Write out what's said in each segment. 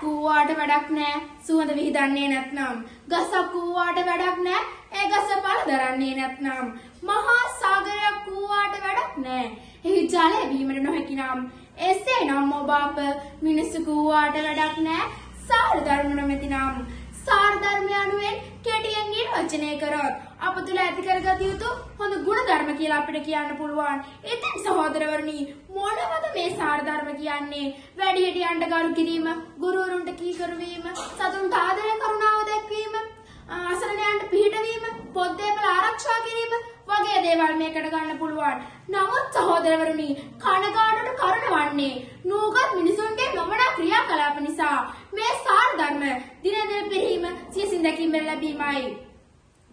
කූවාට වැඩක් නෑ සුවඳ විහිදන්නේ නැත්නම්. ගසක් කූවාට වැඩක් නෑ ඒ ගස පළ දරන්නේ නැත්නම්. මහා සාගරයක් කූවාට වැඩක් නෑ එහි ජලය බීමට නොහැකි නම්. එසේනම් ඔබ අප මිනිස්සු කූවාට වැඩක් නෑ සාර ධර්ම නොමැති නම්. සාර ධර්ම යනුවෙන් කෙටියෙන් නිර්වචනය කරොත් අප තුළ ඇති කරගත යුතු හොඳ ගුණ ධර්ම කියලා අපිට කියන්න පුළුවන්. ඉතින් සහෝදරවරුනි මොනවද මේ සාර ධර්ම කියන්නේ? වැඩිහිටියන්ට ගරු කිරීම, ගුරුවරුන්ට කීකරු වීම, සතුන්ට ආදරය කරුණාව දැක්වීම, අසරණයන්ට පිහිටවීම, පොත් දේපල ආරක්ෂා කිරීම වගේ දේවල් මේකට ගන්න පුළුවන්. නමුත් සහෝදරවරුනි කනගාටුවට කරන වන්නේ නූගත් මිනිසුන්ගේ නොමනා ක්‍රියාකලාප නිසා මේ සාර ධර්ම දින දින පිරීම සියසින් දැකීම ලැබීමයි.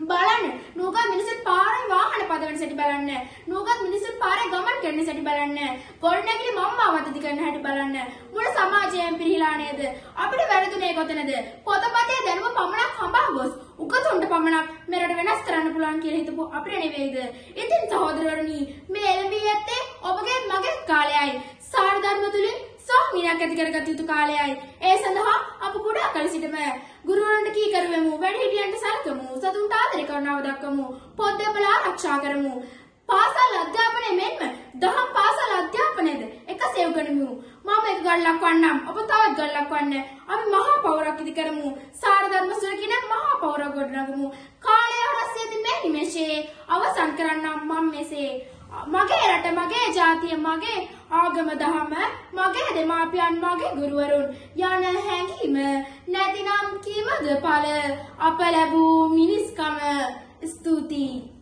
බලන්න නූගත් මිනිසුන් පාරේ වාහන පදවන සැටි බලන්න. නූගත් මිනිසුන් පාරේ ගමන් කරන සැටි බලන්න. ගොඩනැගිලි මම්මා වදදි කරන හැටි බලන්න. මුළු සමාජයම පිරිහිලා නේද? අපිට වැරදුනේ කොතනද? පොතපතේ දැනුම පමණක් හඹා ගොස් උකතුන්ට පමණක් මෙරට වෙනස් කරන්න පුළුවන් කියලා හිතපු අපිට නෙවෙයිද? ඉතින් සහෝදරවරුනි මේ එළඹී ඇත්තේ ඔබගේ මගේ කාලයයි. සාර ධර්ම තුලින් සෝමිනක් ඇති කරගත යුතු කාලයයි. ඒ සඳහා අප කුඩා කල සිටම ගුරුවරුන්ට කීකරු වෙමු, වැඩිහිටියන්ට සලකමු, සතුන්ට ආදරය කරනව දක්වමු, පොත් දේපල ආරක්ෂා කරමු. පාසල් අධ්‍යාපනය මෙන්ම දහම් පාසල් අධ්‍යාපනයද එකසේ උගන්වමු. මම එක ගල්ලක් වන්නම්, ඔබ තවත් ගල්ලක් වන්න. අපි මහා පෞරක් ඉදි කරමු. සාර ධර්ම සුරකින මහා පෞරක් ගොඩනගමු. කාලය රසයේදී මේ නිමේෂයේ අවසන් කරන්නම් මම මෙසේ. මගේ රට, මගේ ජාතිය, මගේ ආගම දහම, මගේ දෙමාපියන්, මගේ ගුරුවරුන් යන හැඟීම නැතිනම් කීමද ඵල අප ලැබූ මිනිස්කම. ස්තුතියි.